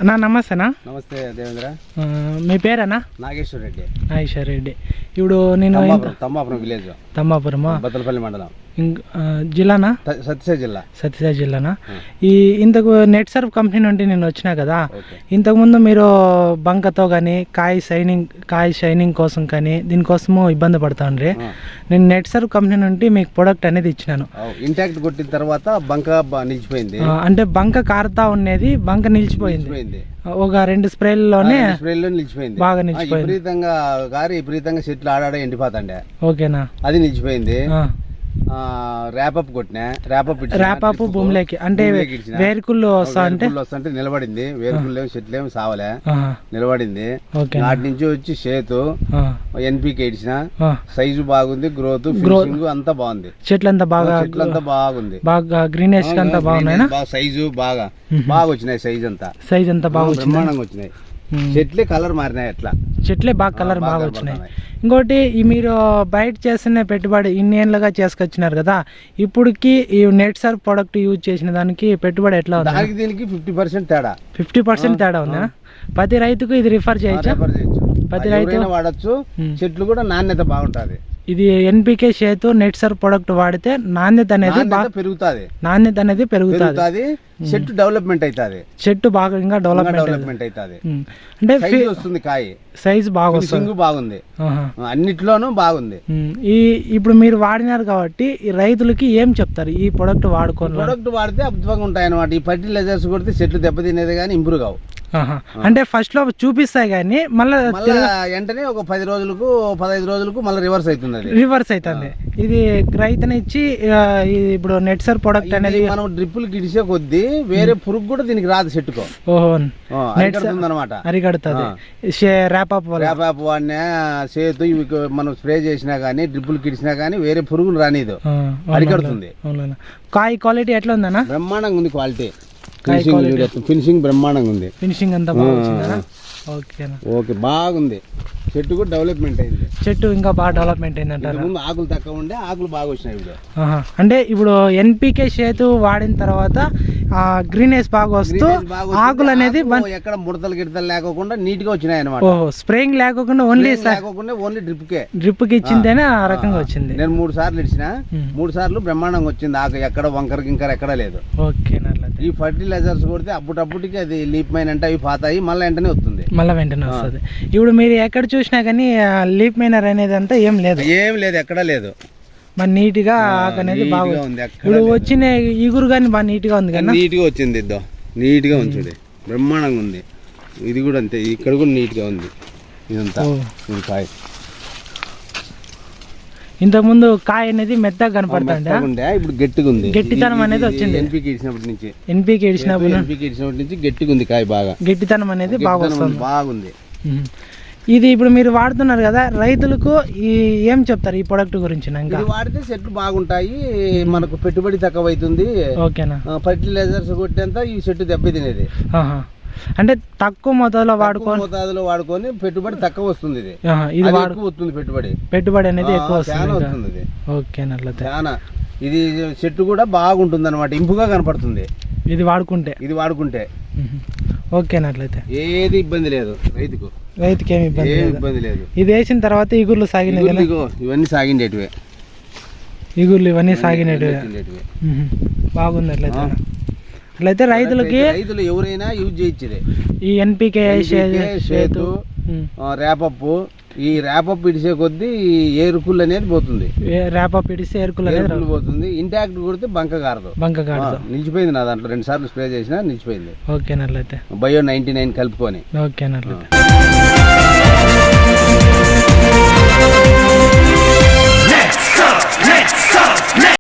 అన్నా నమస్తేనా. నమస్తే దేవేంద్ర. మీ పేరేనా? నాగేశ్వర రెడ్డి. నాగేశ్వర రెడ్డి. ఇప్పుడు నేను తమ్మాపురం విలేజ్, తమ్మాపురమా, బత్తలపల్లి మండలం, జిల్లానా? సత్యసాయి జిల్లా. సత్యసాయి జిల్లానా. ఇంతకు నెట్ సర్ఫ్ కంపెనీ నుండి నేను వచ్చినా కదా, ఇంతకుముందు మీరు బంకతో కానీ కాయ షైనింగ్ కోసం కానీ దీనికోసము ఇబ్బంది పడుతుండ్రి. నేను నెట్ సర్ఫ్ కంపెనీ నుండి మీకు ప్రొడక్ట్ అనేది ఇచ్చినాను. ఇంటాక్ట్ కొట్టిన తర్వాత బంక నిలిచిపోయింది, అంటే బంక కారుతా ఉండేది, బంక నిలిచిపోయింది. ఒక 2 స్ప్రేల్లోనే నిలిచిపోయింది, బాగా నిలిచిపోయింది. విపరీతంగా చెట్లు ఆడాడ ఎండిపోతాండే. ఓకేనా, అది నిలిచిపోయింది. ర్యాపప్ కొట్టినా, ర్యాపప్ భూమిలోకి అంటే వేరుకుళ్ళు వస్తుంటే నిలబడింది. వేరుకుళ్ళు చెట్లు ఏమి సావలే, నిలబడింది. నాటి నుంచి వచ్చి చేతు ఎన్పీకి ఇడిచిన, సైజు బాగుంది, గ్రోత్ ఫినిషింగ్ అంతా బాగుంది. చెట్లంతా బాగా బాగా గ్రీనిష్ అంతా బాగున్నాయి. సైజు బాగా వచ్చినాయి. సైజ్ అంతా బాగా బ్రహ్మాండంగా వచ్చినాయి. చెట్లే కలర్ మారినాయి. చెట్లే బాగా కలర్ బాగా వచ్చినాయి. ఇంకోటి మీరు బయట చేస్తున్న పెట్టుబడి ఇన్ని ఏళ్ళగా చేసుకొచ్చినారు కదా, ఇప్పటికి ఈ నెట్ సర్ఫ్ ప్రొడక్ట్ యూజ్ చేసిన దానికి పెట్టుబడి ఎట్లా ఉంది? దీనికి 50% తేడా. 50% తేడా ఉందా? ప్రతి రైతుకు ఇది రిఫర్ చేయొచ్చా? ప్రతి రైతు వాడచ్చు. చెట్లు కూడా నాణ్యత బాగుంటది. ఇది ఎన్పికే చేతు నెట్ సర్ఫ్ ప్రొడక్ట్ వాడితే నాణ్యత అనేది పెరుగుతుంది. చెట్టు డెవలప్మెంట్ అవుతుంది. చెట్టు బాగా ఇంకా డెవలప్మెంట్ అవుతుంది. అంటే వస్తుంది, కాయ సైజ్ బాగా వస్తుంది, బాగుంది, అన్నిట్లోనూ బాగుంది. ఇప్పుడు మీరు వాడినారు కాబట్టి ఈ రైతులకి ఏం చెప్తారు? ఈ ప్రొడక్ట్ వాడితే అద్భుతంగా ఉంటాయి అన్నమాట. ఈ ఫర్టిలైజర్స్ కొడితే చెట్లు దెబ్బతినేది కానీ ఇంప్రూవ్ కావు. అంటే ఫస్ట్ లో చూపిస్తాయి కానీ మళ్ళీ వెంటనే ఒక 10 రోజులకు 15 రోజులకు మళ్ళీ రివర్స్ అవుతుంది. ఇది రైతుని ఇచ్చి ఇప్పుడు నెట్ సర్ఫ్ ప్రొడక్ట్ అనేది మనం డ్రిప్పులు గిడిసే కొద్దీ వేరే పురుగు కూడా దీనికి రాదు చెట్టుకో. అన్నమాట అరికడుతుంది. ర్యాపప్ వాడినా చేతు ఇవి మనం స్ప్రే చేసినా గానీ డ్రిప్పులు గిడిసినా గానీ వేరే పురుగులు రానిదు, అరికడుతుంది. కాయ క్వాలిటీ ఎట్లా ఉందన్నా? బ్రహ్మాండంగా ఉంది. క్వాలిటీ ఫినిషింగ్ బ్రహ్మాండంగా ఉంది. ఫినిషింగ్ అంతా బాగుంది. ఓకే, బాగుంది. చెట్టు కూడా డెవలప్మెంట్ అయింది. చెట్టు ఇంకా బాగా డెవలప్మెంట్ అయింది అంటారు. ముందు ఆకులు తక్కువ ఉండే, ఆకులు బాగా వచ్చినాయి ఇప్పుడు. అంటే ఇప్పుడు ఎన్పికే చేతు వాడిన తర్వాత గ్రీనెస్ బాగా వస్తూ ఆకులు అనేది ఎక్కడ ముడతలు గిడతలు లేకుండా నీట్ గా వచ్చినాయి అనమాట. స్ప్రేయింగ్ లేకుండా ఓన్లీ డ్రిప్ కి ఇచ్చిందేనే ఆ రకంగా వచ్చింది. నేను 3 సార్లు ఇచ్చిన, 3 సార్లు బ్రహ్మాండంగా వచ్చింది. ఆకు ఎక్కడ వంకర గింకర ఎక్కడా లేదు. ఓకే, ఈ ఫర్టిలైజర్స్ కొడితే అప్పటికి అది లీప్ మైన్ అంటే అవి పాతాయి, మళ్ళీ వెంటనే వస్తుంది. ఇప్పుడు మీరు ఎక్కడ చూసినా కానీ లీప్ మైనర్ అనేది అంతా ఏం లేదు, ఎక్కడా లేదు. మరి నీట్ గా అనేది బాగా ఉంది. ఇప్పుడు వచ్చిన ఈగురు కానీ బాగా నీట్ గా ఉంది కదా, నీట్ గా వచ్చింది. నీట్ గా ఉంది, బ్రహ్మాండంగా ఉంది. ఇది కూడా అంతే, ఇక్కడ కూడా నీట్ గా ఉంది. ఇదంతా కాయ. ఇంతకుముందు కాయ అనేది మెత్తగా కనపడుతుండే, ఇప్పుడు గట్టిగా ఉంది. గట్టితనం అనేది వచ్చింది. ఎన్పీకి ఇచ్చినప్పటి నుంచి గట్టిగా ఉంది కాయ. బాగా గట్టితనం అనేది బాగుంది. ఇది ఇప్పుడు మీరు వాడుతున్నారు కదా, రైతులకు ఏం చెప్తారు ఈ ప్రొడక్ట్ గురించి? ఇంకా వాడితే చెట్లు బాగుంటాయి, మనకు పెట్టుబడి తక్కువ అవుతుంది. ఓకేనా, ఫర్టిలైజర్స్ కొట్టేంత ఈ చెట్టు దెబ్బ తినేది. అంటే తక్కువ మోతాదులో వాడుకొని పెట్టుబడి తక్కువ వస్తుంది. ఇది వస్తుంది పెట్టుబడి అనేది ఎక్కువ వస్తుంది. చాలా ఇది చెట్టు కూడా బాగుంటుంది అనమాట, ఇంపుగా కనపడుతుంది ఇది వాడుకుంటే. ఓకేనట్లయితే ఏది ఇబ్బంది లేదు రైతుకి ఏమి ఇబ్బంది లేదు. ఇది వేసిన తర్వాత ఈగుర్లు ఇవన్నీ సాగిండేటివే. ఈగుర్లు ఇవన్నీ సాగినటివే. బాగుంది. అట్లయితే రైతులు ఎవరైనా యూజ్ చేయొచ్చేది ఈ ఎన్పికే చేతు ర్యాపప్. ఈ ర్యాపప్ ఇడిసే కొద్దీ ఏరుకుళ్ళు అనేది పోతుంది. ర్యాపప్ ఇడిస్తే ఏరుకుళ్ళు అనేది పోతుంది. ఇంటాక్ట్ కొడితే బంక కారదు. నిలిచిపోయింది. నా దాంట్లో 2 సార్లు స్ప్రే చేసినా నిలిచిపోయింది. ఓకేనట్లయితే బయో 99 కలుపుకొని. ఓకేనట్లయితే